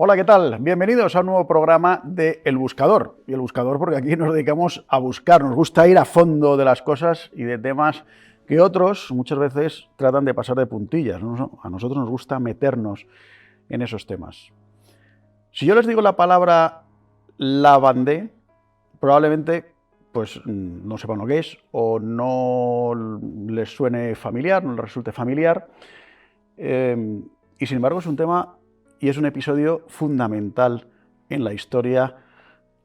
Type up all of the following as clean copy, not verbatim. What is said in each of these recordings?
Hola, ¿qué tal? Bienvenidos a un nuevo programa de El Buscador. Y El Buscador porque aquí nos dedicamos a buscar, nos gusta ir a fondo de las cosas y de temas que otros muchas veces tratan de pasar de puntillas, ¿no? A nosotros nos gusta meternos en esos temas. Si yo les digo la palabra lavandé, probablemente pues no sepan lo que es o no les suene familiar, no les resulte familiar. Y sin embargo es un tema y es un episodio fundamental en la historia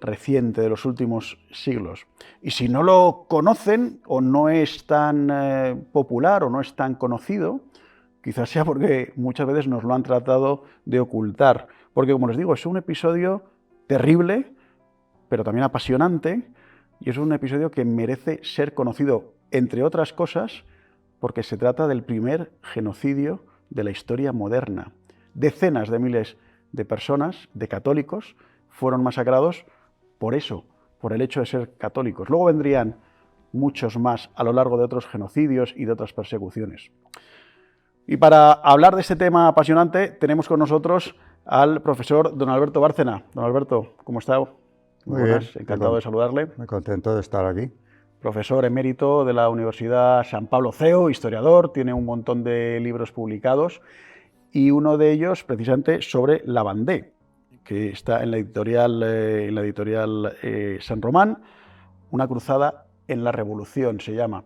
reciente de los últimos siglos. Y si no lo conocen o no es tan popular o no es tan conocido, quizás sea porque muchas veces nos lo han tratado de ocultar. Porque, como les digo, es un episodio terrible, pero también apasionante, y es un episodio que merece ser conocido, entre otras cosas, porque se trata del primer genocidio de la historia moderna. Decenas de miles de personas, de católicos, fueron masacrados por eso, por el hecho de ser católicos. Luego vendrían muchos más a lo largo de otros genocidios y de otras persecuciones. Y para hablar de este tema apasionante tenemos con nosotros al profesor don Alberto Bárcena. Don Alberto, ¿cómo está? Muy buenas, bien, encantado de saludarle. muy contento de estar aquí. Profesor emérito de la Universidad San Pablo CEU, historiador, tiene un montón de libros publicados y uno de ellos precisamente sobre Lavandé, que está en la editorial San Román, Una cruzada en la revolución se llama.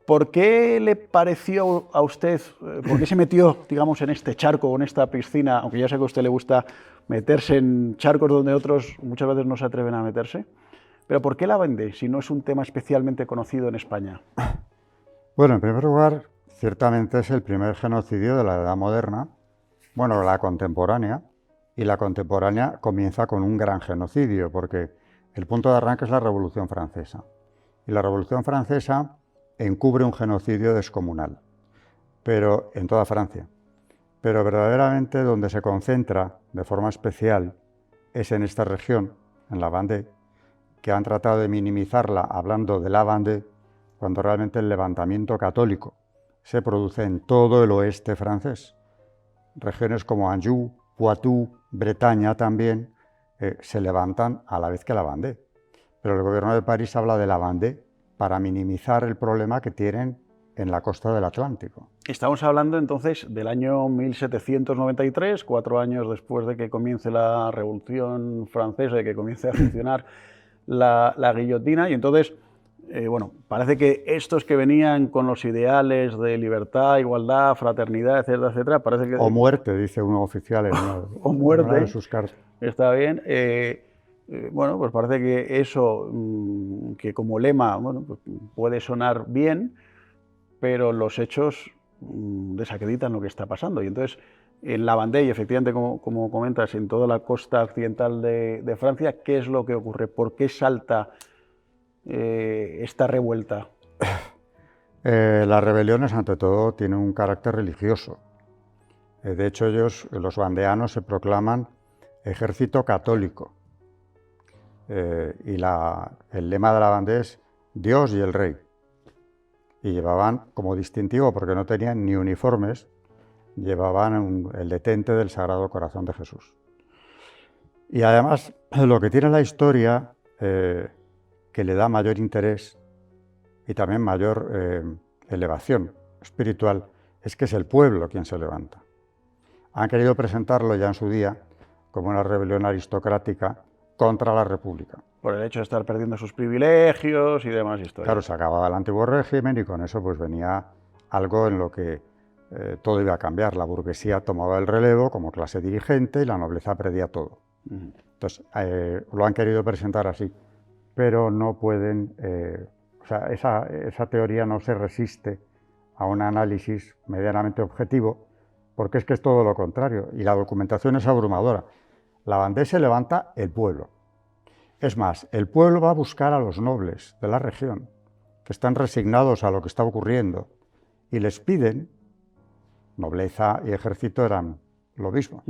¿Por qué le pareció a usted, por qué se metió, digamos, en este charco o en esta piscina, aunque ya sé que a usted le gusta meterse en charcos donde otros muchas veces no se atreven a meterse? Pero ¿por qué Lavandé, si no es un tema especialmente conocido en España? Bueno, en primer lugar, ciertamente es el primer genocidio de la Edad Moderna, bueno, la contemporánea, y la contemporánea comienza con un gran genocidio, porque el punto de arranque es la Revolución Francesa. Y la Revolución Francesa encubre un genocidio descomunal, pero en toda Francia. Pero verdaderamente donde se concentra de forma especial es en esta región, en la Vendée, que han tratado de minimizarla hablando de la Vendée, cuando realmente el levantamiento católico se produce en todo el oeste francés. Regiones como Anjou, Poitou, Bretaña también se levantan a la vez que la Vendée. Pero el gobierno de París habla de la Vendée para minimizar el problema que tienen en la costa del Atlántico. Estamos hablando entonces del año 1793, 4 años después de que comience la Revolución Francesa, de que comience a funcionar la guillotina, y entonces, bueno, parece que estos que venían con los ideales de libertad, igualdad, fraternidad, etcétera, etcétera, parece que... O muerte, dice un oficial en o una muerte, de sus cartas. está bien. Bueno, pues parece que eso, que como lema, bueno, pues puede sonar bien, pero los hechos desacreditan lo que está pasando. Y entonces, en la Vendée, y efectivamente, como comentas, en toda la costa occidental de Francia, ¿qué es lo que ocurre? ¿Por qué salta esta revuelta? Las rebeliones, ante todo, tienen un carácter religioso. De hecho, ellos, los vandeanos, se proclaman ejército católico. Y el lema de la Vendée es Dios y el Rey. Y llevaban como distintivo, porque no tenían ni uniformes, llevaban el detente del Sagrado Corazón de Jesús. Y además, lo que tiene la historia, que le da mayor interés y también mayor elevación espiritual, es que es el pueblo quien se levanta. Han querido presentarlo ya en su día como una rebelión aristocrática contra la República. Por el hecho de estar perdiendo sus privilegios y demás historias. Claro, se acababa el antiguo régimen y con eso pues venía algo en lo que todo iba a cambiar. La burguesía tomaba el relevo como clase dirigente y la nobleza perdía todo. Entonces, lo han querido presentar así, pero no pueden... o sea, esa teoría no se resiste a un análisis medianamente objetivo, porque es que es todo lo contrario, y la documentación es abrumadora. La Vendée se levanta el pueblo. Es más, el pueblo va a buscar a los nobles de la región, que están resignados a lo que está ocurriendo, y les piden, nobleza y ejército eran lo mismo.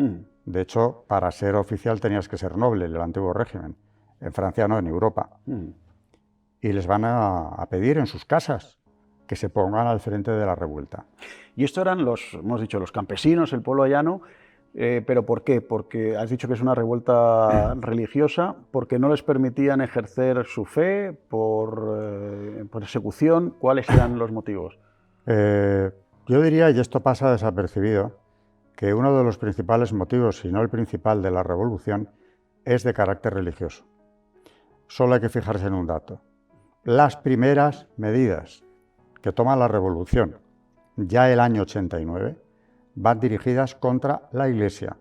De hecho, para ser oficial tenías que ser noble en el antiguo régimen. En Francia no, en Europa. Y les van a pedir en sus casas que se pongan al frente de la revuelta. Y esto eran hemos dicho, los campesinos, el pueblo llano. ¿Pero por qué? Porque has dicho que es una revuelta religiosa, porque no les permitían ejercer su fe, por persecución. ¿Cuáles eran los motivos? Yo diría, y esto pasa desapercibido, que uno de los principales motivos, si no el principal de la revolución, es de carácter religioso. Solo hay que fijarse en un dato. Las primeras medidas que toma la revolución, ya el año 89, van dirigidas contra la Iglesia.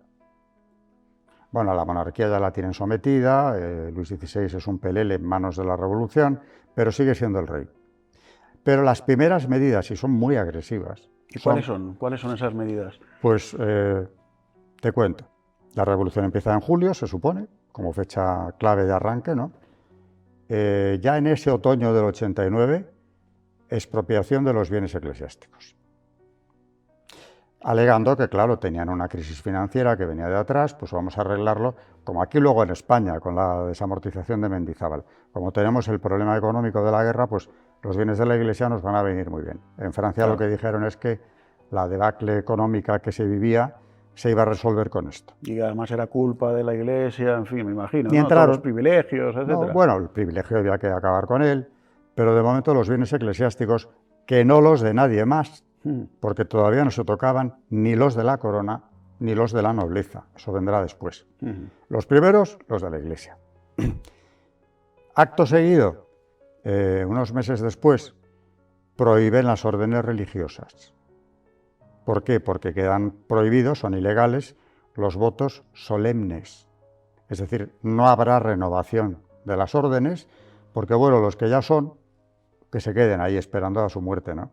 Bueno, la monarquía ya la tienen sometida, Luis XVI es un pelele en manos de la revolución, pero sigue siendo el rey. Pero las primeras medidas, y son muy agresivas. ¿Y cuáles son? ¿Cuáles son esas medidas? Pues te cuento. La revolución empieza en julio, se supone, como fecha clave de arranque, ¿no? Ya en ese otoño del 89, expropiación de los bienes eclesiásticos. Alegando que, claro, tenían una crisis financiera que venía de atrás, pues vamos a arreglarlo, como aquí luego en España, con la desamortización de Mendizábal. Como tenemos el problema económico de la guerra, pues los bienes de la Iglesia nos van a venir muy bien. En Francia Claro. Lo que dijeron es que la debacle económica que se vivía se iba a resolver con esto. Y además era culpa de la Iglesia, en fin, me imagino, Y ¿no? entraron. Todos los privilegios, etc. No, bueno, el privilegio había que acabar con él, pero de momento los bienes eclesiásticos, que no los de nadie más, porque todavía no se tocaban ni los de la corona ni los de la nobleza. Eso vendrá después. Los primeros, los de la Iglesia. Acto seguido, unos meses después, prohíben las órdenes religiosas. ¿Por qué? Porque quedan prohibidos, son ilegales, los votos solemnes. Es decir, no habrá renovación de las órdenes, porque bueno, los que ya son, que se queden ahí esperando a su muerte, ¿no?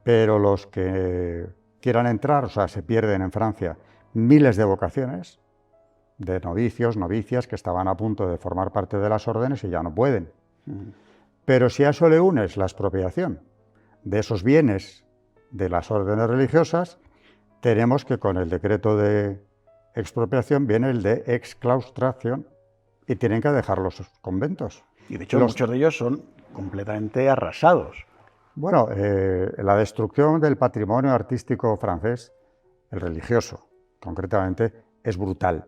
Pero los que quieran entrar, o sea, se pierden en Francia miles de vocaciones de novicios, novicias que estaban a punto de formar parte de las órdenes y ya no pueden. Pero si a eso le unes la expropiación de esos bienes de las órdenes religiosas, tenemos que con el decreto de expropiación viene el de exclaustración y tienen que dejar los conventos. Y de hecho muchos de ellos son completamente arrasados. Bueno, la destrucción del patrimonio artístico francés, el religioso, concretamente, es brutal.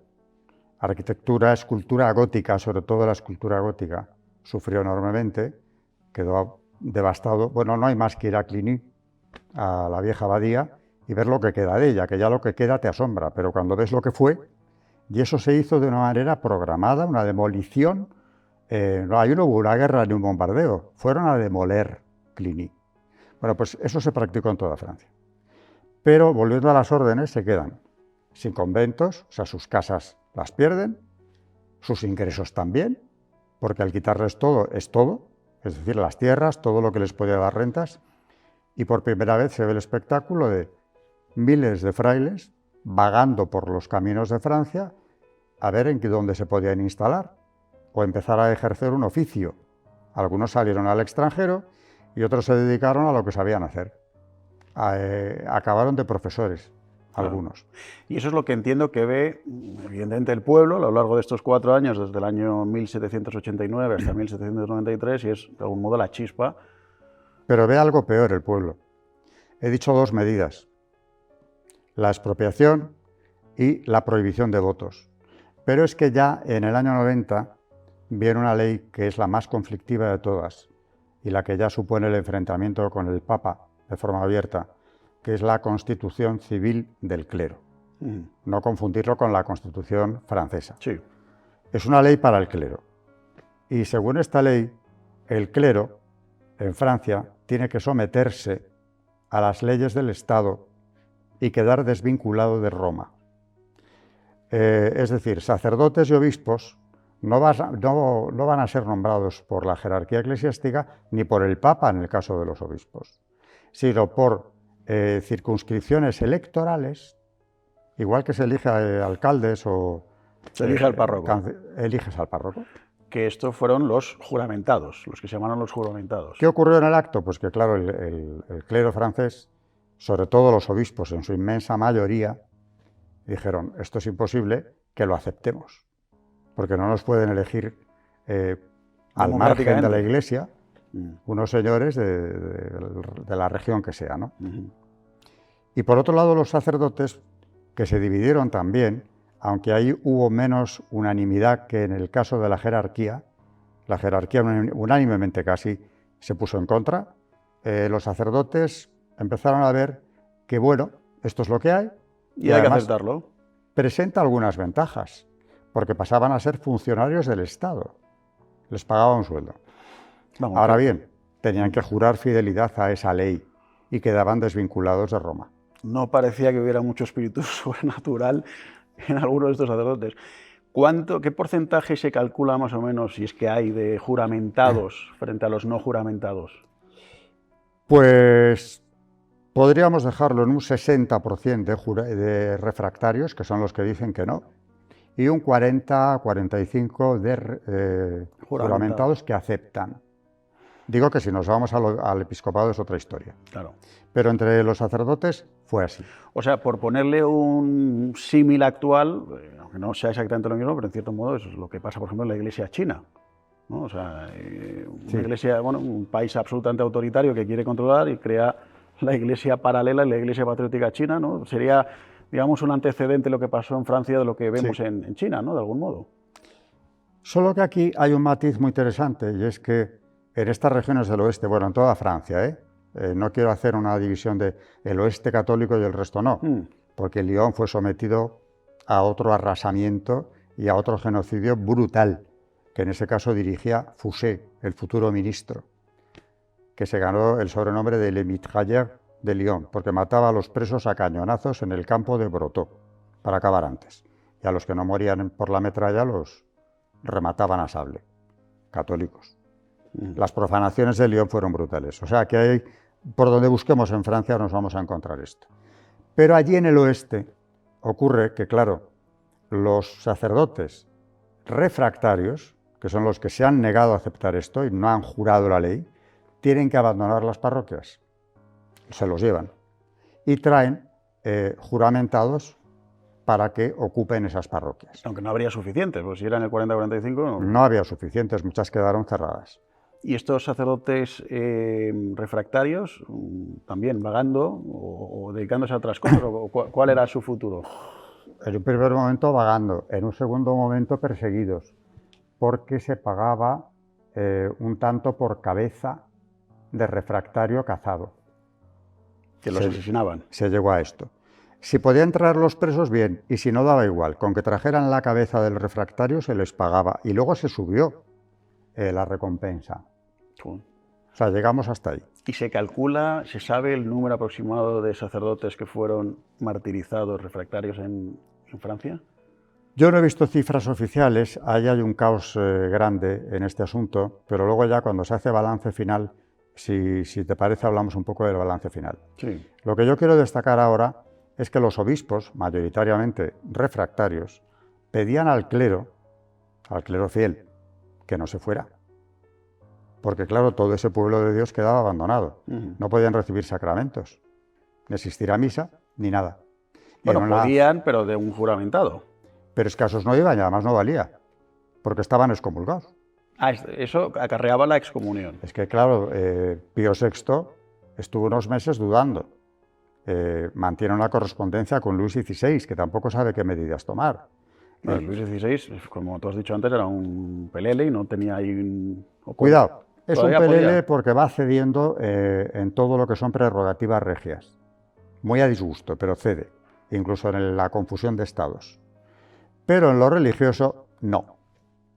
Arquitectura, escultura gótica, sobre todo la escultura gótica, sufrió enormemente, quedó devastado. Bueno, no hay más que ir a Cluny, a la vieja abadía, y ver lo que queda de ella, que ya lo que queda te asombra, pero cuando ves lo que fue, y eso se hizo de una manera programada, una demolición, ahí no hubo una guerra ni un bombardeo, fueron a demoler Cluny. Bueno, pues eso se practicó en toda Francia. Pero volviendo a las órdenes, se quedan sin conventos, o sea, sus casas las pierden, sus ingresos también, porque al quitarles todo es todo, es decir, las tierras, todo lo que les podía dar rentas, y por primera vez se ve el espectáculo de miles de frailes vagando por los caminos de Francia a ver en dónde se podían instalar o empezar a ejercer un oficio. Algunos salieron al extranjero y otros se dedicaron a lo que sabían hacer. Acabaron de profesores, algunos. Y eso es lo que entiendo que ve, evidentemente, el pueblo a lo largo de estos 4 años, desde el año 1789 hasta 1793, y es, de algún modo, la chispa. Pero ve algo peor el pueblo. He dicho 2 medidas. La expropiación y la prohibición de votos. Pero es que ya en el año 90 viene una ley que es la más conflictiva de todas y la que ya supone el enfrentamiento con el Papa de forma abierta, que es la Constitución Civil del Clero. No confundirlo con la Constitución francesa. Sí. Es una ley para el clero. Y según esta ley, el clero en Francia tiene que someterse a las leyes del Estado y quedar desvinculado de Roma. Es decir, sacerdotes y obispos no van a ser nombrados por la jerarquía eclesiástica ni por el Papa en el caso de los obispos, sino por circunscripciones electorales, igual que se elige alcaldes o... Se elige al párroco. Eliges al párroco. Que estos fueron los juramentados, los que se llamaron los juramentados. ¿Qué ocurrió en el acto? Pues que, claro, el clero francés, sobre todo los obispos en su inmensa mayoría, dijeron, esto es imposible, que lo aceptemos, porque no nos pueden elegir al margen de la Iglesia unos señores de la región que sea, ¿no? Y por otro lado, los sacerdotes que se dividieron también, aunque ahí hubo menos unanimidad que en el caso de la jerarquía unánimemente casi se puso en contra. Los sacerdotes empezaron a ver que, bueno, esto es lo que hay. Y hay que aceptarlo. Presenta algunas ventajas, porque pasaban a ser funcionarios del Estado. Les pagaba un sueldo. Vamos, ahora bien, tenían que jurar fidelidad a esa ley y quedaban desvinculados de Roma. No parecía que hubiera mucho espíritu sobrenatural en algunos de estos sacerdotes. ¿Qué porcentaje se calcula más o menos, si es que hay, de juramentados frente a los no juramentados? Pues podríamos dejarlo en un 60% de refractarios, que son los que dicen que no, y un 40-45% de juramentados que aceptan. Digo que si nos vamos al episcopado es otra historia. Claro. Pero entre los sacerdotes fue así. O sea, por ponerle un símil actual, aunque no sea exactamente lo mismo, pero en cierto modo es lo que pasa, por ejemplo, en la iglesia china, ¿no? O sea, una iglesia, bueno, un país absolutamente autoritario que quiere controlar y crea la iglesia paralela y la iglesia patriótica china, ¿no? Sería, digamos, un antecedente lo que pasó en Francia de lo que vemos en China, ¿no? De algún modo. Solo que aquí hay un matiz muy interesante, y es que en estas regiones del oeste, bueno, en toda Francia, no quiero hacer una división de el oeste católico y el resto no, porque Lyon fue sometido a otro arrasamiento y a otro genocidio brutal, que en ese caso dirigía Fouché, el futuro ministro, que se ganó el sobrenombre de Le Mitrailleur de Lyon, porque mataba a los presos a cañonazos en el campo de Brotteaux, para acabar antes. Y a los que no morían por la metralla los remataban a sable, católicos. Las profanaciones de Lyon fueron brutales. O sea que hay, por donde busquemos en Francia nos vamos a encontrar esto. Pero allí en el oeste ocurre que, claro, los sacerdotes refractarios, que son los que se han negado a aceptar esto y no han jurado la ley, tienen que abandonar las parroquias. Se los llevan. Y traen juramentados para que ocupen esas parroquias. Aunque no habría suficientes, pues si eran el 40-45... No había suficientes, muchas quedaron cerradas. ¿Y estos sacerdotes refractarios también vagando o dedicándose a otras cosas? ¿Cuál era su futuro? En un primer momento vagando, en un segundo momento perseguidos, porque se pagaba un tanto por cabeza de refractario cazado. Que los asesinaban. Se llegó a esto. Si podían traer los presos, bien, y si no, daba igual. Con que trajeran la cabeza del refractario se les pagaba. Y luego se subió la recompensa. O sea, llegamos hasta ahí. ¿Y se calcula, se sabe el número aproximado de sacerdotes que fueron martirizados, refractarios en Francia? Yo no he visto cifras oficiales, ahí hay un caos grande en este asunto, pero luego ya cuando se hace balance final, si te parece, hablamos un poco del balance final. Sí. Lo que yo quiero destacar ahora es que los obispos, mayoritariamente refractarios, pedían al clero fiel, que no se fuera. Porque claro, todo ese pueblo de Dios quedaba abandonado. No podían recibir sacramentos, ni asistir a misa, ni nada. Bueno, podían, pero de un juramentado. Pero escasos no iban y además no valía, porque estaban excomulgados. Ah, eso acarreaba la excomunión. Es que claro, Pío VI estuvo unos meses dudando. Mantiene una correspondencia con Luis XVI, que tampoco sabe qué medidas tomar. Bueno, Luis XVI, como tú has dicho antes, era un pelele y no tenía ahí un... Cuidado, es un pelele porque va cediendo en todo lo que son prerrogativas regias. Muy a disgusto, pero cede, incluso en la confusión de estados. Pero en lo religioso, no.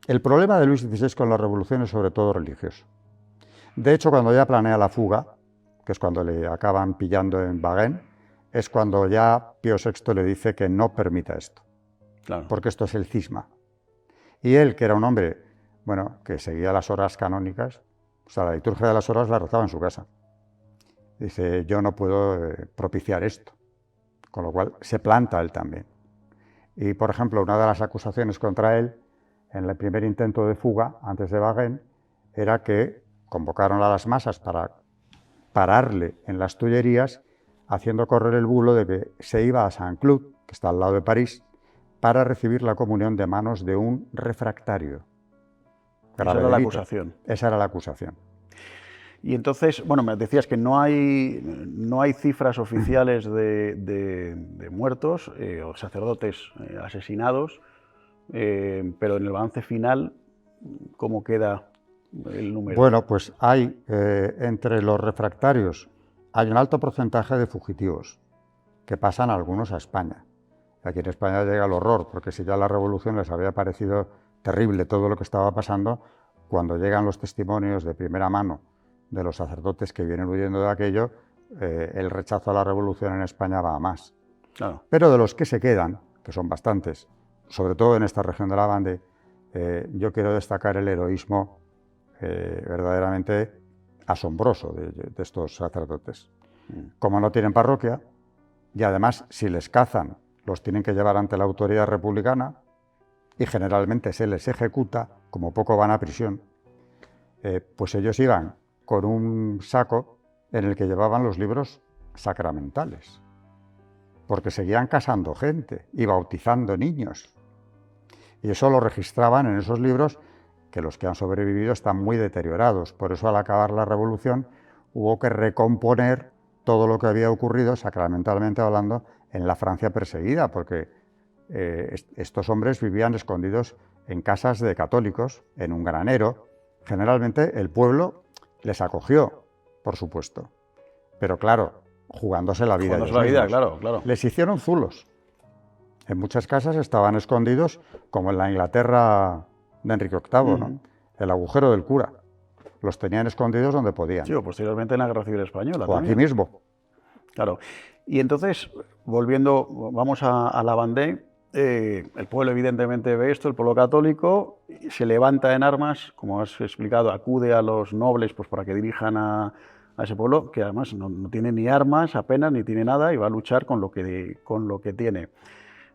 El problema de Luis XVI con la revolución es sobre todo religioso. De hecho, cuando ya planea la fuga, que es cuando le acaban pillando en Wagrain, es cuando ya Pío VI le dice que no permita esto. Claro. Porque esto es el cisma. Y él, que era un hombre, bueno, que seguía las horas canónicas, o sea, la liturgia de las horas la rezaba en su casa. Dice, yo no puedo propiciar esto. Con lo cual se planta él también. Y, por ejemplo, una de las acusaciones contra él, en el primer intento de fuga, antes de Wagrain, era que convocaron a las masas para pararle en las Tullerías, haciendo correr el bulo de que se iba a Saint-Cloud, que está al lado de París, para recibir la comunión de manos de un refractario. Esa era la acusación. Esa era la acusación. Y entonces, bueno, me decías que no hay cifras oficiales de muertos o sacerdotes asesinados, pero en el balance final, ¿cómo queda el número? Bueno, pues hay, entre los refractarios, hay un alto porcentaje de fugitivos, que pasan algunos a España. Aquí en España llega el horror, porque si ya a la Revolución les había parecido terrible todo lo que estaba pasando, cuando llegan los testimonios de primera mano de los sacerdotes que vienen huyendo de aquello, el rechazo a la Revolución en España va a más. Claro. Pero de los que se quedan, que son bastantes, sobre todo en esta región de la Vendée, yo quiero destacar el heroísmo verdaderamente asombroso de estos sacerdotes. Como no tienen parroquia, y además si les cazan, los tienen que llevar ante la autoridad republicana, y generalmente se les ejecuta, como poco van a prisión, pues ellos iban con un saco en el que llevaban los libros sacramentales, porque seguían casando gente y bautizando niños. Y eso lo registraban en esos libros, que los que han sobrevivido están muy deteriorados. Por eso, al acabar la Revolución, hubo que recomponer todo lo que había ocurrido, sacramentalmente hablando, en la Francia perseguida, porque estos hombres vivían escondidos en casas de católicos, en un granero. Generalmente el pueblo les acogió, por supuesto, pero claro, jugándose la vida. Jugándose la vida, claro, claro. Les hicieron zulos. En muchas casas estaban escondidos, como en la Inglaterra de Enrique VIII, ¿no? El agujero del cura. Los tenían escondidos donde podían. Sí, o posteriormente en la Guerra Civil Española. O también. aquí mismo. Claro. Y entonces, volviendo, vamos a la Vendée, el pueblo evidentemente ve esto, el pueblo católico, se levanta en armas, como has explicado, acude a los nobles pues, para que dirijan a ese pueblo, que además no tiene ni armas apenas, ni tiene nada, y va a luchar con lo que tiene.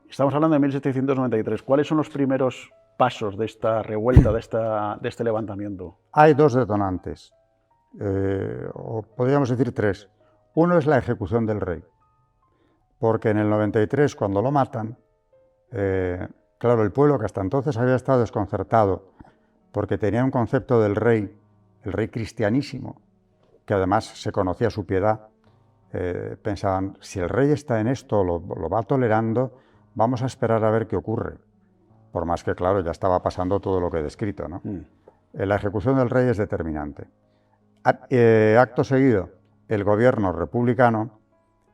Estamos hablando de 1793. ¿Cuáles son los primeros pasos de esta revuelta, de este levantamiento? Hay dos detonantes, o podríamos decir tres. Uno es la ejecución del rey, porque en el 93, cuando lo matan, claro, el pueblo que hasta entonces había estado desconcertado, porque tenía un concepto del rey, el rey cristianísimo, que además se conocía su piedad, pensaban, si el rey está en esto, lo va tolerando, vamos a esperar a ver qué ocurre. Por más que, claro, ya estaba pasando todo lo que he descrito, ¿no? La ejecución del rey es determinante. Acto seguido, el gobierno republicano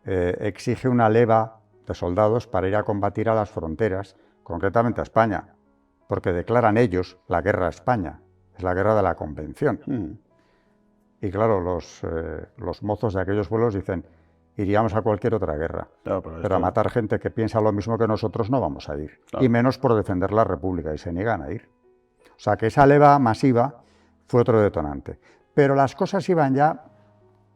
exige una leva de soldados para ir a combatir a las fronteras, concretamente a España, porque declaran ellos la guerra a España, es la guerra de la Convención. Y claro, los mozos de aquellos pueblos dicen, iríamos a cualquier otra guerra, claro, pero a matar gente que piensa lo mismo que nosotros no vamos a ir, claro. Y menos por defender la República, y se niegan a ir. O sea que esa leva masiva fue otro detonante. Pero las cosas iban ya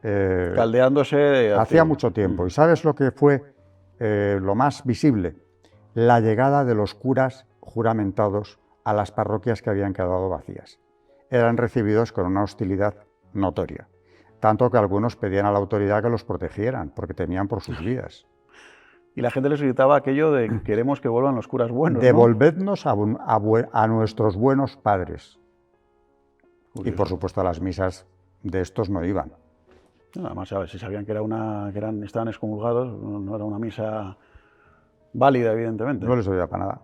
caldeándose hacía mucho tiempo. ¿Y sabes lo que fue lo más visible? La llegada de los curas juramentados a las parroquias que habían quedado vacías. Eran recibidos con una hostilidad notoria, tanto que algunos pedían a la autoridad que los protegieran, porque temían por sus vidas. Y la gente les gritaba aquello de queremos que vuelvan los curas buenos, devolvednos, ¿no? a nuestros buenos padres. Curioso. Y por supuesto a las misas de estos no iban. Además, si sabían que estaban excomulgados, no era una misa válida, evidentemente. No les oía para nada.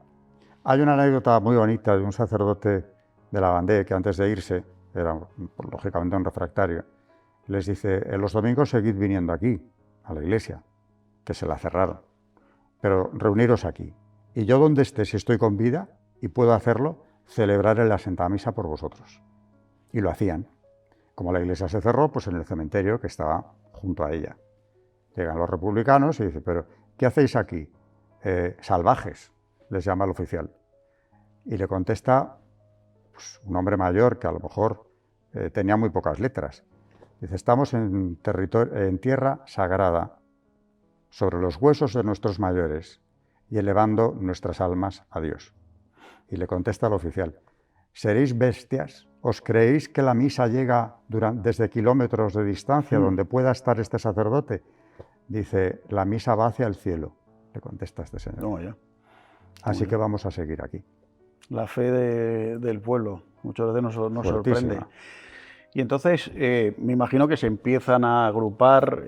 Hay una anécdota muy bonita de un sacerdote de la Vendée que antes de irse, era lógicamente un refractario, les dice, en los domingos seguid viniendo aquí, a la iglesia, que se la cerraron, pero reuniros aquí. Y yo donde esté, si estoy con vida y puedo hacerlo, celebraré la Santa Misa por vosotros. Y lo hacían. Como la iglesia se cerró, pues en el cementerio que estaba junto a ella. Llegan los republicanos y dicen, pero ¿qué hacéis aquí? Salvajes, les llama el oficial. Y le contesta pues, un hombre mayor que a lo mejor tenía muy pocas letras. Dice, estamos en tierra sagrada, sobre los huesos de nuestros mayores y elevando nuestras almas a Dios. Y le contesta el oficial, ¿seréis bestias? ¿Os creéis que la misa llega desde kilómetros de distancia donde pueda estar este sacerdote? Dice, la misa va hacia el cielo, le contesta este señor. No, ya. Así que vamos a seguir aquí. La fe del pueblo muchas veces nos sorprende. Y entonces me imagino que se empiezan a agrupar,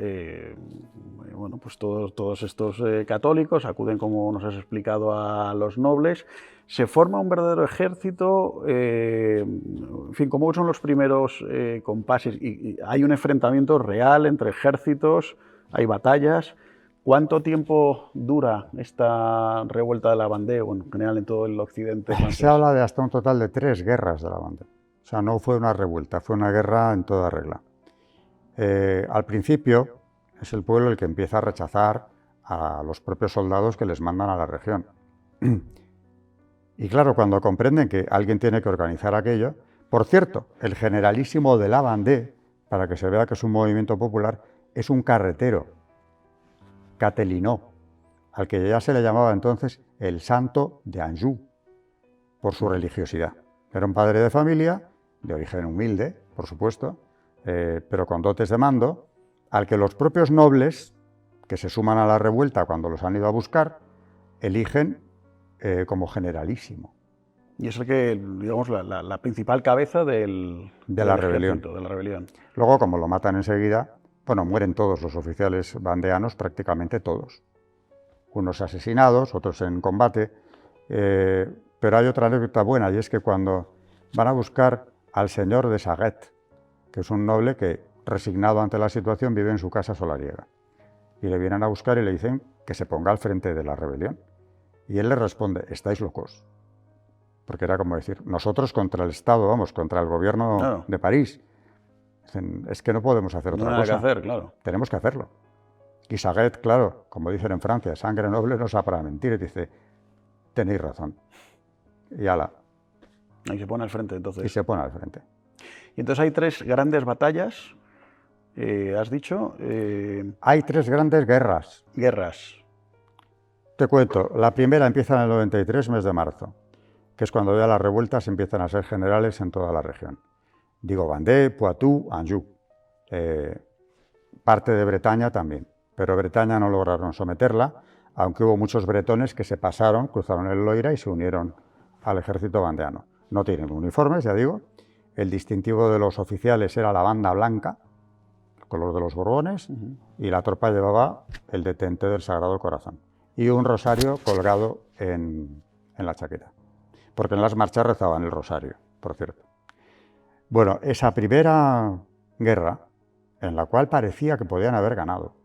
bueno, pues todos estos católicos acuden, como nos has explicado, a los nobles. Se forma un verdadero ejército. En fin, ¿cómo son los primeros compases? Y hay un enfrentamiento real entre ejércitos, hay batallas. ¿Cuánto tiempo dura esta revuelta de la Vendée, bueno, en general en todo el occidente francés? Se habla de hasta un total de 3 guerras de la Vendée. O sea, no fue una revuelta, fue una guerra en toda regla. Al principio es el pueblo el que empieza a rechazar a los propios soldados que les mandan a la región. Y claro, cuando comprenden que alguien tiene que organizar aquello, por cierto, el generalísimo de la Vendée, para que se vea que es un movimiento popular, es un carretero, Catelinot, al que ya se le llamaba entonces el Santo de Anjou, por su religiosidad. Era un padre de familia, de origen humilde, por supuesto, pero con dotes de mando, al que los propios nobles, que se suman a la revuelta cuando los han ido a buscar, eligen como generalísimo. Y es el que, digamos, la principal cabeza de la rebelión. De la rebelión. Luego, como lo matan enseguida, bueno, mueren todos los oficiales vandeanos, prácticamente todos. Unos asesinados, otros en combate, pero hay otra anécdota buena, y es que cuando van a buscar al señor de Saguet, que es un noble que, resignado ante la situación, vive en su casa solariega, y le vienen a buscar y le dicen que se ponga al frente de la rebelión. Y él les responde: estáis locos. Porque era como decir, nosotros contra el Estado, vamos, contra el gobierno de París. Dicen, es que no podemos hacer otra cosa. Que hacer, claro. Tenemos que hacerlo. Y Saguet, claro, como dicen en Francia, sangre noble no sabe para mentir, y dice, tenéis razón. Y ala. Y se pone al frente, entonces. Y se pone al frente. Y entonces hay 3 grandes batallas, has dicho. Hay 3 grandes guerras. Guerras. Te cuento, la primera empieza en el 93, mes de marzo, que es cuando ya las revueltas empiezan a ser generales en toda la región. Digo Vendée, Poitou, Anjou. Parte de Bretaña también, pero Bretaña no lograron someterla, aunque hubo muchos bretones que se pasaron, cruzaron el Loira y se unieron al ejército vandeano. No tienen uniformes, ya digo. El distintivo de los oficiales era la banda blanca, el color de los Borbones, y la tropa llevaba el detente del Sagrado Corazón y un rosario colgado en la chaqueta, porque en las marchas rezaban el rosario, por cierto. Bueno, esa primera guerra, en la cual parecía que podían haber ganado,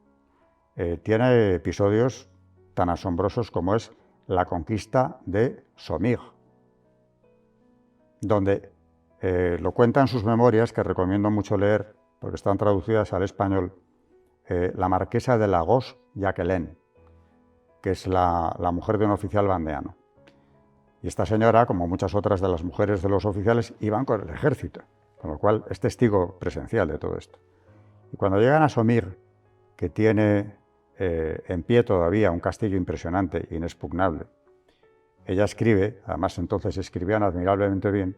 tiene episodios tan asombrosos como es la conquista de Sommières, donde lo cuenta en sus memorias, que recomiendo mucho leer, porque están traducidas al español, la marquesa de Lagos-Jacquelin, que es la mujer de un oficial vandeano. Y esta señora, como muchas otras de las mujeres de los oficiales, iban con el ejército, con lo cual es testigo presencial de todo esto. Y cuando llegan a Sommières, que tiene en pie todavía un castillo impresionante, inexpugnable, ella escribe, además entonces escribían admirablemente bien,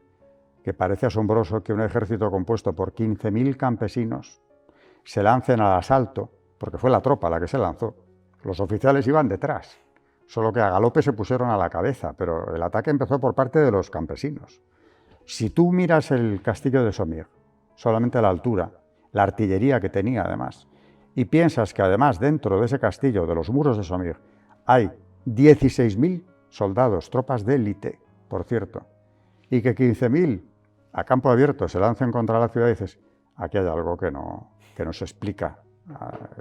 que parece asombroso que un ejército compuesto por 15.000 campesinos se lancen al asalto, porque fue la tropa la que se lanzó. Los oficiales iban detrás, solo que a galope se pusieron a la cabeza, pero el ataque empezó por parte de los campesinos. Si tú miras el castillo de Sommières, solamente a la altura, la artillería que tenía además, y piensas que además dentro de ese castillo, de los muros de Sommières, hay 16.000 soldados, tropas de élite, por cierto, y que 15.000 a campo abierto se lancen contra la ciudad, y dices, aquí hay algo que no se explica.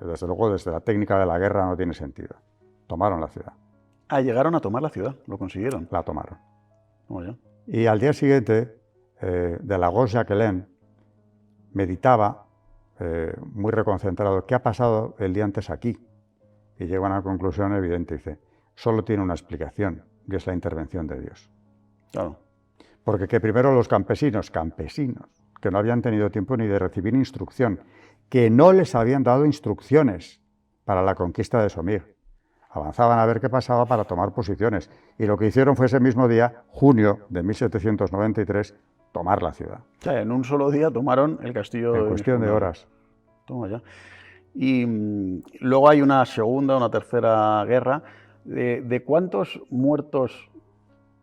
Desde luego, desde la técnica de la guerra no tiene sentido. Tomaron la ciudad. Ah, llegaron a tomar la ciudad, lo consiguieron. La tomaron. Oh, ya. Y al día siguiente, de Lagos-Jacquelin meditaba, muy reconcentrado, ¿qué ha pasado el día antes aquí? Y llega a una conclusión evidente, dice, solo tiene una explicación, y es la intervención de Dios. Claro. Porque que primero los campesinos, que no habían tenido tiempo ni de recibir instrucción, que no les habían dado instrucciones para la conquista de Sommières, avanzaban a ver qué pasaba para tomar posiciones, y lo que hicieron fue ese mismo día, junio de 1793, tomar la ciudad. O sea, en un solo día tomaron el castillo. En cuestión de horas. Toma ya. Y luego hay una segunda, una tercera guerra. ¿De cuántos muertos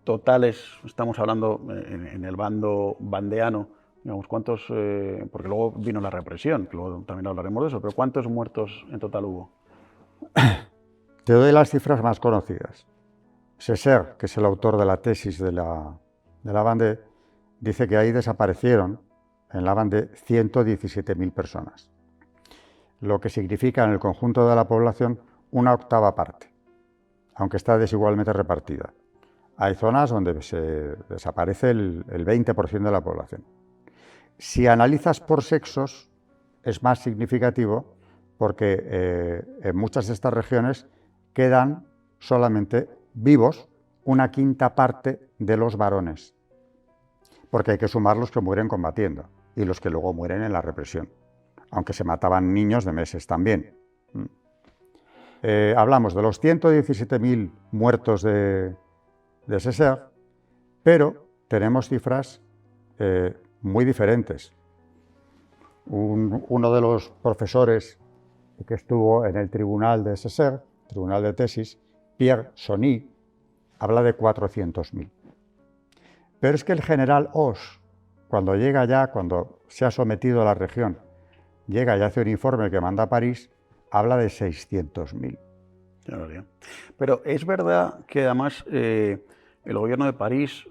totales estamos hablando en el bando vandeano Digamos, ¿cuántos? Porque luego vino la represión, que luego también hablaremos de eso, pero ¿cuántos muertos en total hubo? Te doy las cifras más conocidas. Seser, que es el autor de la tesis de la Vendée, dice que ahí desaparecieron en la Vendée 117.000 personas, lo que significa en el conjunto de la población una octava parte, aunque está desigualmente repartida. Hay zonas donde se desaparece el 20% de la población. Si analizas por sexos, es más significativo porque en muchas de estas regiones quedan solamente vivos una quinta parte de los varones, porque hay que sumar los que mueren combatiendo y los que luego mueren en la represión, aunque se mataban niños de meses también. Hablamos de los 117.000 muertos de Seser, pero tenemos cifras muy diferentes. Uno de los profesores que estuvo en el tribunal de Seser, tribunal de tesis, Pierre Sonny, habla de 400.000. Pero es que el general Oss, cuando llega allá, cuando se ha sometido a la región, llega y hace un informe que manda a París, habla de 600.000. Pero es verdad que además el gobierno de París,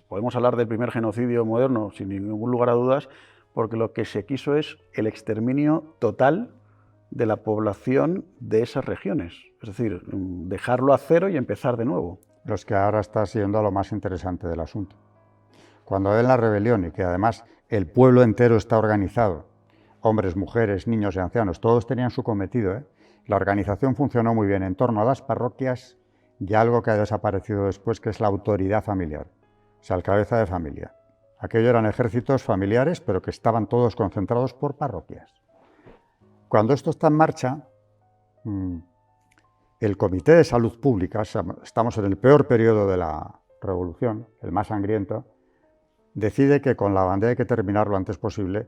podemos hablar del primer genocidio moderno sin ningún lugar a dudas, porque lo que se quiso es el exterminio total de la población de esas regiones. Es decir, dejarlo a cero y empezar de nuevo. Los que ahora está siendo lo más interesante del asunto. Cuando ven la rebelión y que además el pueblo entero está organizado, hombres, mujeres, niños y ancianos, todos tenían su cometido, La organización funcionó muy bien en torno a las parroquias y algo que ha desaparecido después, que es la autoridad familiar, o sea, el cabeza de familia. Aquello eran ejércitos familiares, pero que estaban todos concentrados por parroquias. Cuando esto está en marcha, el Comité de Salud Pública, estamos en el peor periodo de la Revolución, el más sangriento, decide que con la Vendée hay que terminar lo antes posible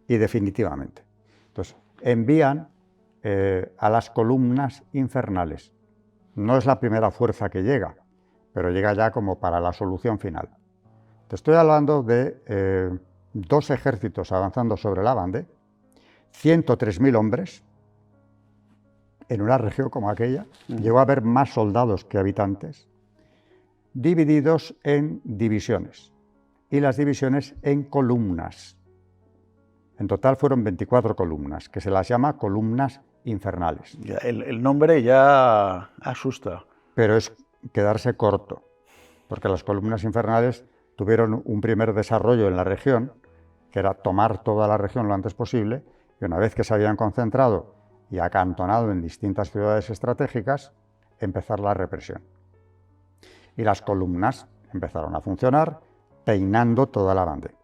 y definitivamente. Entonces, envían a las columnas infernales. No es la primera fuerza que llega, pero llega ya como para la solución final. Te estoy hablando de 2 ejércitos avanzando sobre la Vendée, 103.000 hombres, en una región como aquella, llegó a haber más soldados que habitantes, divididos en divisiones, y las divisiones en columnas. En total fueron 24 columnas, que se las llama columnas infernales. Ya, el nombre ya asusta. Pero es quedarse corto, porque las columnas infernales tuvieron un primer desarrollo en la región, que era tomar toda la región lo antes posible, y una vez que se habían concentrado y acantonado en distintas ciudades estratégicas, empezar la represión. Y las columnas empezaron a funcionar, peinando toda la Vendée.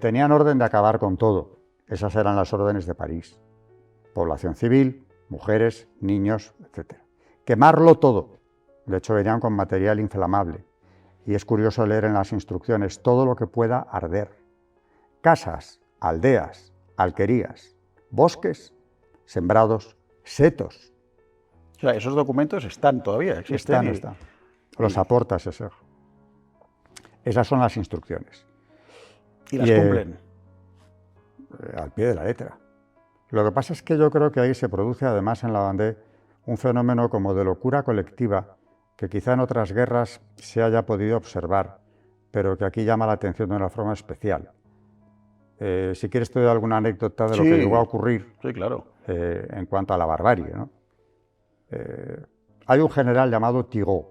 Tenían orden de acabar con todo. Esas eran las órdenes de París. Población civil, mujeres, niños, etc. Quemarlo todo. De hecho, venían con material inflamable. Y es curioso leer en las instrucciones todo lo que pueda arder. Casas, aldeas, alquerías, bosques, sembrados, setos. O sea, esos documentos están todavía, existen. Están. Los aporta Seser. Esas son las instrucciones. ¿Y las cumplen? Al pie de la letra. Lo que pasa es que yo creo que ahí se produce además en la Vendée un fenómeno como de locura colectiva que quizá en otras guerras se haya podido observar, pero que aquí llama la atención de una forma especial. Si quieres te doy alguna anécdota de lo que llegó a ocurrir. Sí, claro. En cuanto a la barbarie, ¿no? Hay un general llamado Thigault,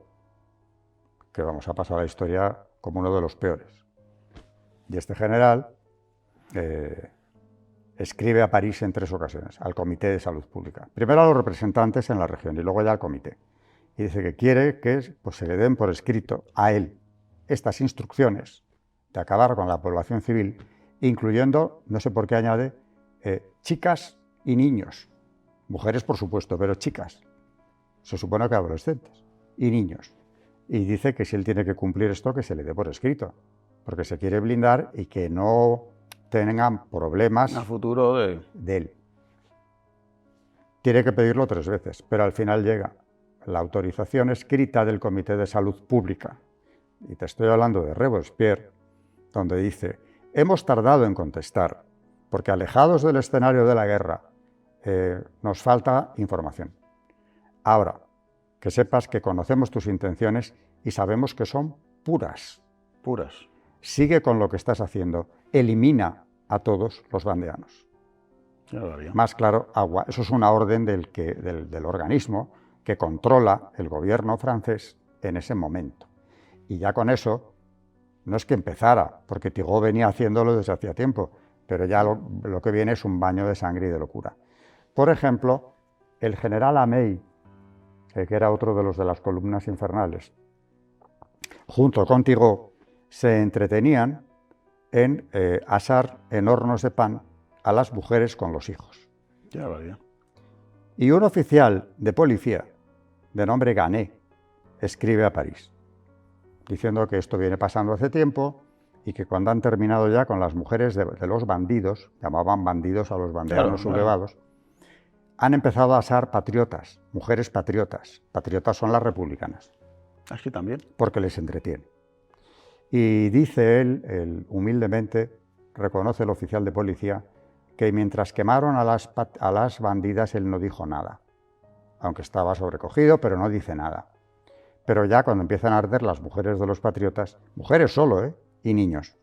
que vamos a pasar a la historia como uno de los peores. Y este general escribe a París en 3 ocasiones, al Comité de Salud Pública. Primero a los representantes en la región y luego ya al comité. Y dice que quiere que se le den por escrito a él estas instrucciones de acabar con la población civil, incluyendo, no sé por qué añade, chicas y niños. Mujeres, por supuesto, pero chicas. Se supone que adolescentes y niños. Y dice que si él tiene que cumplir esto, que se le dé por escrito, porque se quiere blindar y que no tengan problemas a futuro de él. Tiene que pedirlo 3 veces, pero al final llega la autorización escrita del Comité de Salud Pública. Y te estoy hablando de Robespierre, donde dice: hemos tardado en contestar, porque alejados del escenario de la guerra, nos falta información. Ahora, que sepas que conocemos tus intenciones y sabemos que son puras. Puras. Sigue con lo que estás haciendo. Elimina a todos los vandeanos. Más claro, agua. Eso es una orden del organismo que controla el gobierno francés en ese momento. Y ya con eso, no es que empezara, porque Thibault venía haciéndolo desde hacía tiempo, pero ya lo que viene es un baño de sangre y de locura. Por ejemplo, el general Amey, que era otro de los de las columnas infernales, junto con Thibault, se entretenían en asar en hornos de pan a las mujeres con los hijos. Ya va bien. Y un oficial de policía, de nombre Ganet, escribe a París, diciendo que esto viene pasando hace tiempo y que cuando han terminado ya con las mujeres de los bandidos, llamaban bandidos a los bandeanos sublevados, han empezado a asar patriotas, mujeres patriotas. Patriotas son las republicanas. ¿Así también? Porque les entretiene. Y dice él, humildemente, reconoce el oficial de policía, que mientras quemaron a las bandidas él no dijo nada. Aunque estaba sobrecogido, pero no dice nada. Pero ya cuando empiezan a arder las mujeres de los patriotas, mujeres solo, y niños,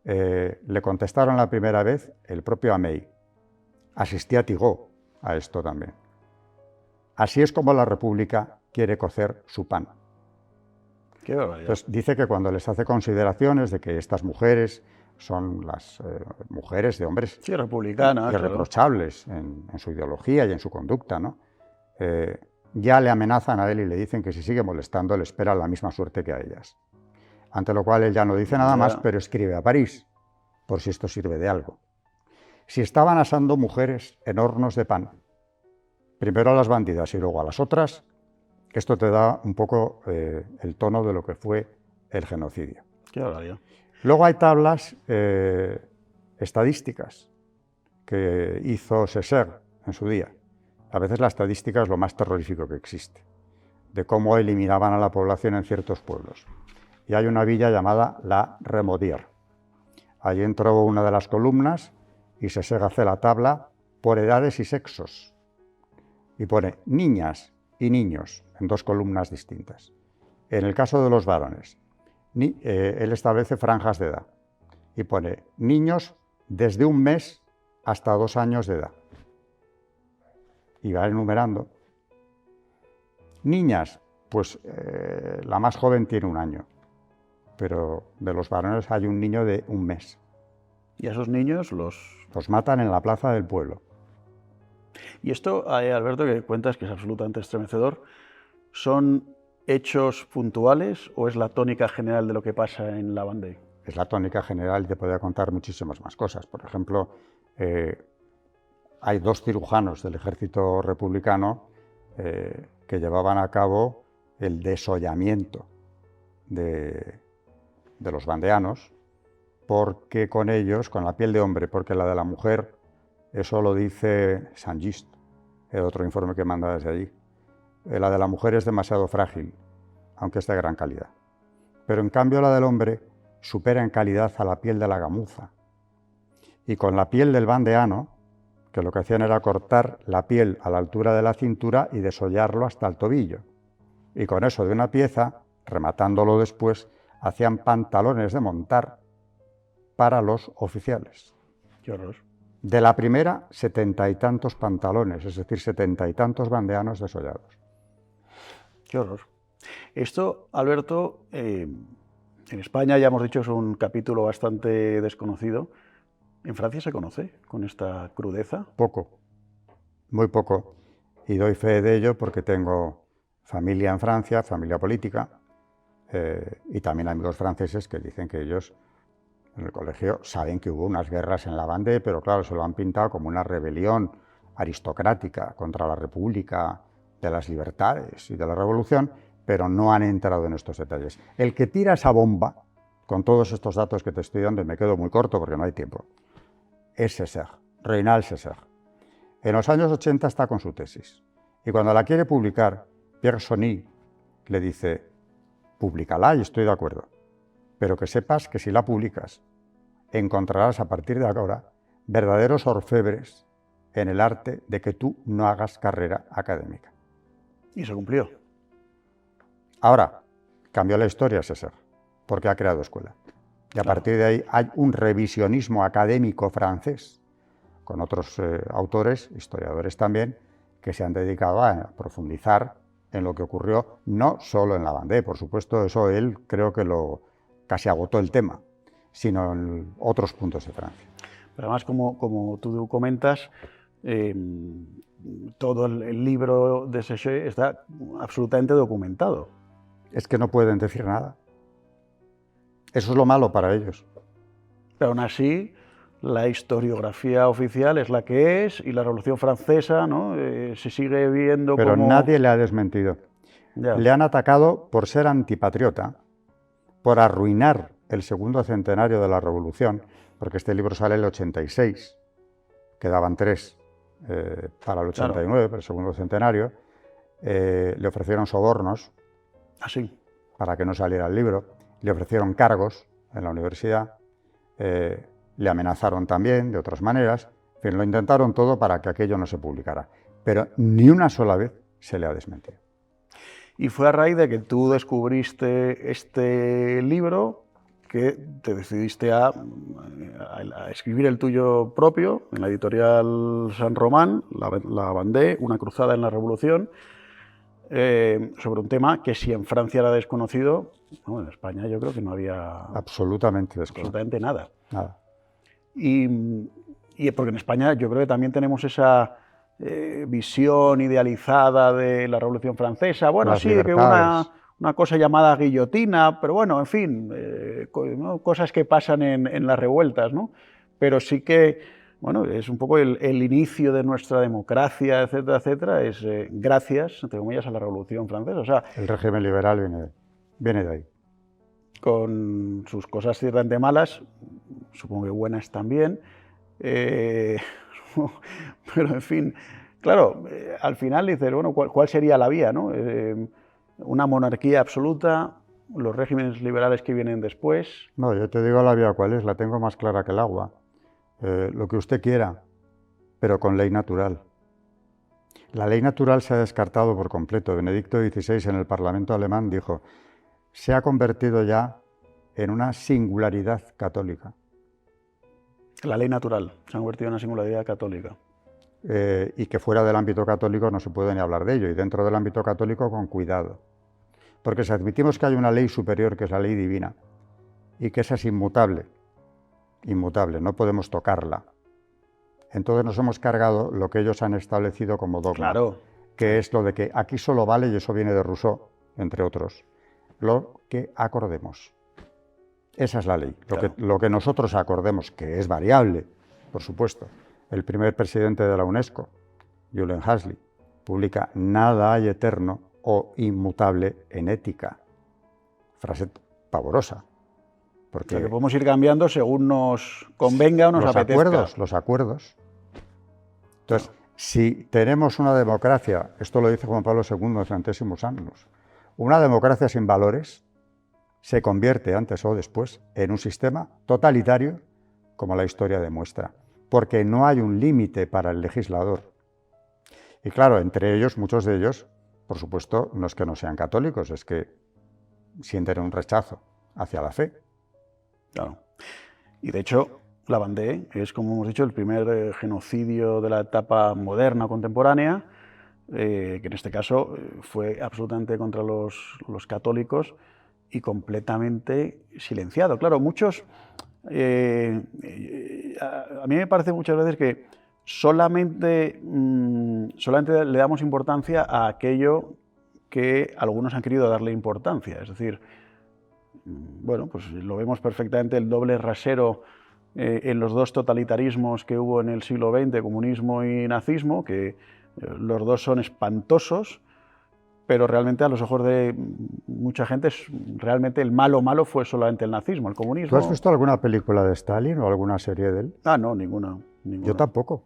le contestaron la primera vez el propio Amey. Asistía Thibault a esto también. Así es como la República quiere cocer su pan. Qué barbaridad. Entonces dice que cuando les hace consideraciones de que estas mujeres son las mujeres de hombres republicanas, irreprochables en su ideología y en su conducta, ¿no? Ya le amenazan a él y le dicen que si sigue molestando le espera la misma suerte que a ellas. Ante lo cual él ya no dice nada más, pero escribe a París, por si esto sirve de algo. Si estaban asando mujeres en hornos de pan, primero a las bandidas y luego a las otras, esto te da un poco el tono de lo que fue el genocidio. Qué barbaridad. Luego hay tablas estadísticas que hizo Césaire en su día. A veces la estadística es lo más terrorífico que existe, de cómo eliminaban a la población en ciertos pueblos. Y hay una villa llamada La Remodière. Allí entró una de las columnas y Césaire hace la tabla por edades y sexos. Y pone niñas y niños en dos columnas distintas. En el caso de los varones, él establece franjas de edad y pone niños desde 1 mes hasta 2 años de edad. Y va enumerando. Niñas, pues la más joven tiene 1 año, pero de los varones hay un niño de 1 mes. ¿Y a esos niños los matan en la plaza del pueblo? Y esto, Alberto, que cuentas que es absolutamente estremecedor, ¿son hechos puntuales o es la tónica general de lo que pasa en la Vendée? Es la tónica general y te podría contar muchísimas más cosas. Por ejemplo, hay 2 cirujanos del ejército republicano que llevaban a cabo el desollamiento de los vandeanos, porque con ellos, con la piel de hombre, porque la de la mujer, eso lo dice Saint-Just, el otro informe que manda desde allí. La de la mujer es demasiado frágil, aunque es de gran calidad. Pero en cambio la del hombre supera en calidad a la piel de la gamuza. Y con la piel del vandeano, que lo que hacían era cortar la piel a la altura de la cintura y desollarlo hasta el tobillo. Y con eso de una pieza, rematándolo después, hacían pantalones de montar para los oficiales. Qué horror. De la primera, 70 y tantos pantalones, es decir, 70 y tantos vandeanos desollados. Qué horror. Esto, Alberto, en España ya hemos dicho es un capítulo bastante desconocido. ¿En Francia se conoce con esta crudeza? Poco, muy poco. Y doy fe de ello porque tengo familia en Francia, familia política, y también amigos franceses que dicen que ellos en el colegio saben que hubo unas guerras en la Vendée, pero claro, se lo han pintado como una rebelión aristocrática contra la República de las libertades y de la revolución, pero no han entrado en estos detalles. El que tira esa bomba, con todos estos datos que te estoy dando, y me quedo muy corto porque no hay tiempo, es Césaire, Reynald Césaire. En los años 80 está con su tesis, y cuando la quiere publicar, Pierre Sony le dice, públicala y estoy de acuerdo. pero que sepas que si la publicas, encontrarás a partir de ahora verdaderos orfebres en el arte de que tú no hagas carrera académica. Y se cumplió. Ahora, cambió la historia César, porque ha creado escuela. Y a partir de ahí hay un revisionismo académico francés, con otros autores, historiadores también, que se han dedicado a profundizar en lo que ocurrió, no solo en la Vendée, por supuesto, eso él creo que casi agotó el tema, sino en otros puntos de Francia. Pero además, como tú comentas, todo el libro de Séchet está absolutamente documentado. Es que no pueden decir nada. Eso es lo malo para ellos. Pero aún así, la historiografía oficial es la que es y la Revolución Francesa, ¿no? Se sigue viendo Pero como... nadie le ha desmentido. Ya. Le han atacado por ser antipatriota, por arruinar el segundo centenario de la Revolución, porque este libro sale en el 86, quedaban 3 para el 89, para el segundo centenario. Le ofrecieron sobornos para que no saliera el libro, le ofrecieron cargos en la universidad, le amenazaron también de otras maneras, en fin, lo intentaron todo para que aquello no se publicara, pero ni una sola vez se le ha desmentido. Y fue a raíz de que tú descubriste este libro que te decidiste a escribir el tuyo propio en la editorial San Román, La Vendée, una cruzada en la Revolución, sobre un tema que si en Francia era desconocido, no, en España yo creo que no había absolutamente desconocido. Absolutamente nada. Nada. Y porque en España yo creo que también tenemos esa visión idealizada de la Revolución Francesa, bueno, Las sí, libertades. que una cosa llamada guillotina, pero bueno, en fin, ¿no? Cosas que pasan en las revueltas, ¿no? Pero sí que, bueno, es un poco el inicio de nuestra democracia, etcétera, etcétera, es gracias, entre comillas, a la Revolución Francesa. O sea, el régimen liberal viene de ahí. Con sus cosas ciertamente malas, supongo que buenas también, pero en fin, claro, al final dices, bueno, ¿cuál sería la vía, no? Una monarquía absoluta, los regímenes liberales que vienen después. No, yo te digo la vía cuál es, la tengo más clara que el agua. Lo que usted quiera, pero con ley natural. La ley natural se ha descartado por completo. Benedicto XVI en el Parlamento alemán dijo: se ha convertido ya en una singularidad católica. La ley natural se ha convertido en una singularidad católica. Y que fuera del ámbito católico no se puede ni hablar de ello, y dentro del ámbito católico con cuidado. Porque si admitimos que hay una ley superior, que es la ley divina, y que esa es inmutable, no podemos tocarla, entonces nos hemos cargado lo que ellos han establecido como dogma, Claro. Que es lo de que aquí solo vale, y eso viene de Rousseau, entre otros, lo que acordemos. Esa es la ley, Claro. lo que nosotros acordemos, que es variable, por supuesto. El primer presidente de la UNESCO, Julian Huxley, publica: nada hay eterno o inmutable en ética. Frase pavorosa. Porque O sea, que podemos ir cambiando según nos convenga o nos apetezca. Los acuerdos. Entonces, si tenemos una democracia, esto lo dice Juan Pablo II en Centésimos Annus, una democracia sin valores se convierte antes o después en un sistema totalitario, como la historia demuestra, porque no hay un límite para el legislador. Y claro, entre ellos, muchos de ellos, por supuesto, no es que no sean católicos, es que sienten un rechazo hacia la fe. Claro. Y de hecho, la Vendée es, como hemos dicho, el primer genocidio de la etapa moderna contemporánea, que en este caso fue absolutamente contra los católicos y completamente silenciado. Claro, muchos... a mí me parece muchas veces que solamente le damos importancia a aquello que algunos han querido darle importancia. Es decir, bueno, pues lo vemos perfectamente, el doble rasero en los dos totalitarismos que hubo en el siglo XX, comunismo y nazismo, que los dos son espantosos, pero realmente a los ojos de mucha gente realmente el malo fue solamente el nazismo, el comunismo. ¿Tú has visto alguna película de Stalin o alguna serie de él? Ah, no, ninguna. Yo tampoco.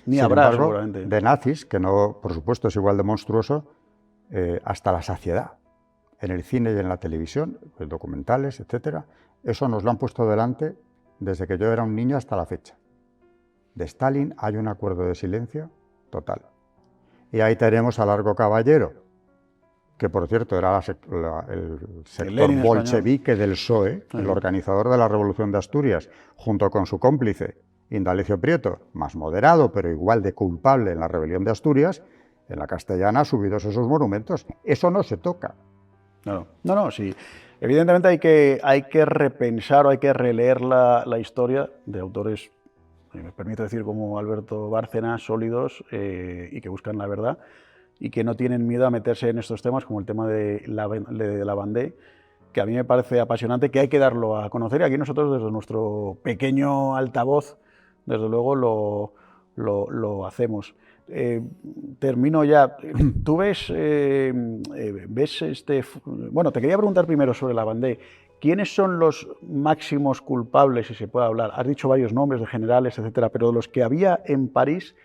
Ni Sin habrá, embargo, seguramente. De nazis, que no, por supuesto, es igual de monstruoso, hasta la saciedad. en el cine y en la televisión, en documentales, etcétera, eso nos lo han puesto delante desde que yo era un niño hasta la fecha. De Stalin hay un acuerdo de silencio total. Y ahí tenemos a Largo Caballero, que por cierto era el sector bolchevique del PSOE, el organizador de la Revolución de Asturias, junto con su cómplice, Indalecio Prieto, más moderado, pero igual de culpable en la rebelión de Asturias, en la Castellana subidos esos monumentos. Eso no se toca. No, sí. Evidentemente hay que repensar o hay que releer la historia de autores, me permito decir, como Alberto Bárcenas, sólidos y que buscan la verdad y que no tienen miedo a meterse en estos temas, como el tema de Lavandé, que a mí me parece apasionante, que hay que darlo a conocer, y aquí nosotros desde nuestro pequeño altavoz, desde luego lo hacemos. Termino ya. Tú ves bueno, te quería preguntar primero sobre Lavandé. ¿Quiénes son los máximos culpables, si se puede hablar? Has dicho varios nombres de generales, etcétera, pero de los que había en París,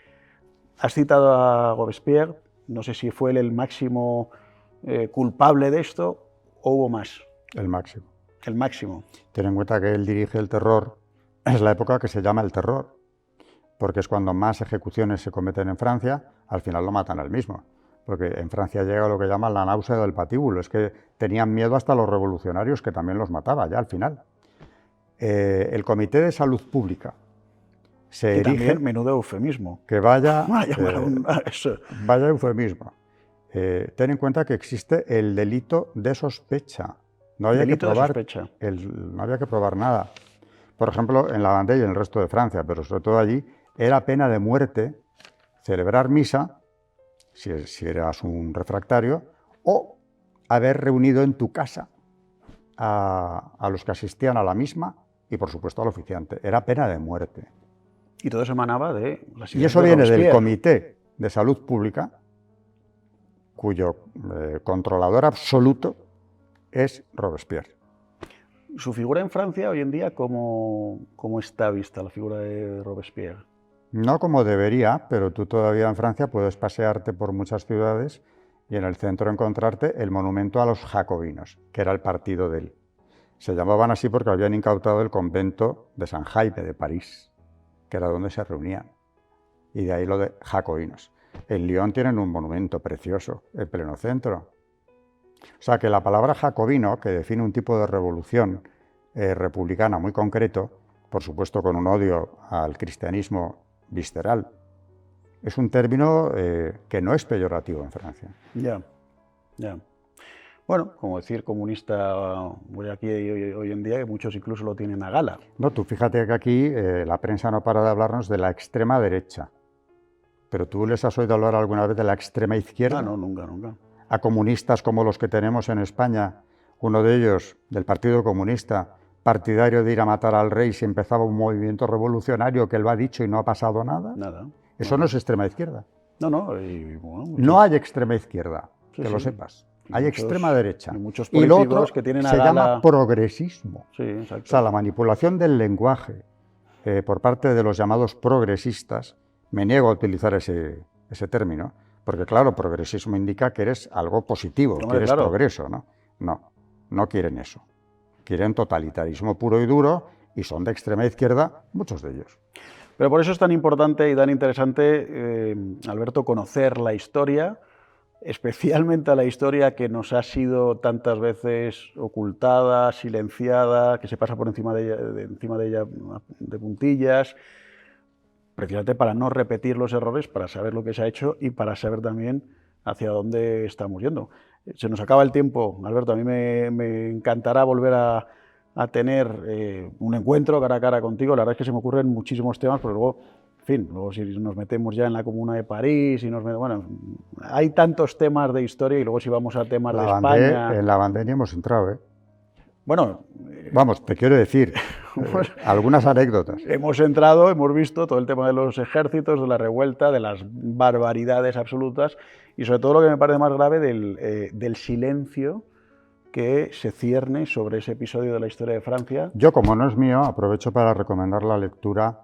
has citado a Robespierre, no sé si fue él el máximo culpable de esto o hubo más. El máximo. El máximo. Ten en cuenta que él dirige el terror, es la época que se llama el terror, porque es cuando más ejecuciones se cometen en Francia, al final lo matan al mismo, porque en Francia llega lo que llaman la náusea del patíbulo, es que tenían miedo hasta los revolucionarios, que también los mataba ya al final. El Comité de Salud Pública se erige... También, menudo eufemismo. Que vaya... Eso. Vaya eufemismo. Ten en cuenta que existe el delito de sospecha. No había que probar, no había que probar nada. Por ejemplo, en Lavandé y en el resto de Francia, pero sobre todo allí, era pena de muerte celebrar misa, si eras un refractario, o haber reunido en tu casa a los que asistían a la misma y, por supuesto, al oficiante. Era pena de muerte. Y todo eso emanaba de la Y eso viene del Comité de Salud Pública, cuyo controlador absoluto es Robespierre. ¿Su figura en Francia hoy en día cómo está vista, la figura de Robespierre? No como debería, pero tú todavía en Francia puedes pasearte por muchas ciudades y en el centro encontrarte el monumento a los jacobinos, que era el partido de él. Se llamaban así porque habían incautado el convento de San Jaime de París, que era donde se reunían. Y de ahí lo de jacobinos. En Lyon tienen un monumento precioso, en pleno centro. O sea que la palabra jacobino, que define un tipo de revolución republicana muy concreto, por supuesto con un odio al cristianismo visceral, es un término que no es peyorativo en Francia. Ya. Bueno, como decir comunista voy aquí hoy en día, que muchos incluso lo tienen a gala. No, tú fíjate que aquí la prensa no para de hablarnos de la extrema derecha. ¿Pero tú les has oído hablar alguna vez de la extrema izquierda? No, nunca. A comunistas como los que tenemos en España, uno de ellos, del Partido Comunista, partidario de ir a matar al rey si empezaba un movimiento revolucionario que él lo ha dicho y no ha pasado nada. Nada. Eso no es extrema izquierda. No. No hay extrema izquierda, que lo sepas. Hay extrema derecha. Y lo otro que tienen se llama progresismo. Sí, exacto. O sea, la manipulación del lenguaje por parte de los llamados progresistas, me niego a utilizar ese término, porque claro, progresismo indica que eres algo positivo, que eres progreso, ¿no? No quieren eso. Quieren totalitarismo puro y duro y son de extrema izquierda muchos de ellos. Pero por eso es tan importante y tan interesante, Alberto, conocer la historia, especialmente la historia que nos ha sido tantas veces ocultada, silenciada, que se pasa por encima de ella de puntillas, precisamente para no repetir los errores, para saber lo que se ha hecho y para saber también hacia dónde estamos yendo. Se nos acaba el tiempo, Alberto, a mí me encantará volver a tener un encuentro cara a cara contigo. La verdad es que se me ocurren muchísimos temas, pero luego, en fin, luego si nos metemos ya en la Comuna de París, bueno, hay tantos temas de historia y luego si vamos a temas de España... En Lavandé ni hemos entrado, ¿eh? Bueno... Vamos, te quiero decir, algunas anécdotas. Hemos entrado, hemos visto todo el tema de los ejércitos, de la revuelta, de las barbaridades absolutas y sobre todo lo que me parece más grave del silencio que se cierne sobre ese episodio de la historia de Francia. Yo, como no es mío, aprovecho para recomendar la lectura.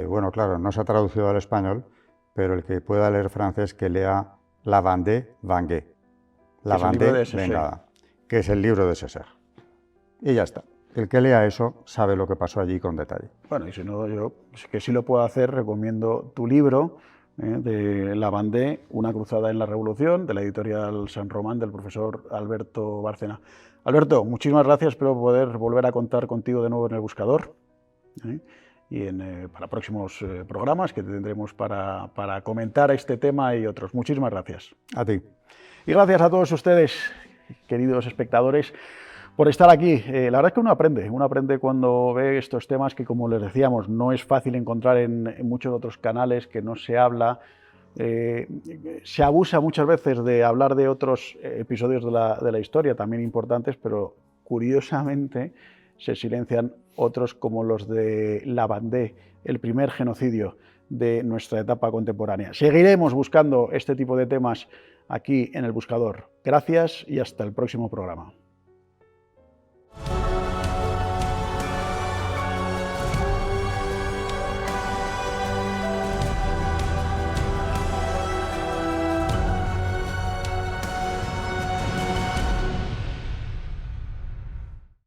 Bueno, claro, no se ha traducido al español, pero el que pueda leer francés que lea Lavandé, Vangué. Lavandé, Vengada. que es el libro de César. Y ya está. El que lea eso sabe lo que pasó allí con detalle. Bueno, y si no, yo que sí lo puedo hacer, recomiendo tu libro de Lavandé, Una cruzada en la revolución, de la editorial San Román, del profesor Alberto Bárcena. Alberto, muchísimas gracias, espero poder volver a contar contigo de nuevo en El Buscador y para próximos programas que tendremos para comentar este tema y otros. Muchísimas gracias. A ti. Y gracias a todos ustedes, queridos espectadores, por estar aquí. La verdad es que uno aprende cuando ve estos temas que, como les decíamos, no es fácil encontrar en muchos otros canales, que no se habla. Se abusa muchas veces de hablar de otros episodios de la historia, también importantes, pero curiosamente se silencian otros como los de Lavandé, el primer genocidio de nuestra etapa contemporánea. Seguiremos buscando este tipo de temas aquí en El Buscador. Gracias y hasta el próximo programa.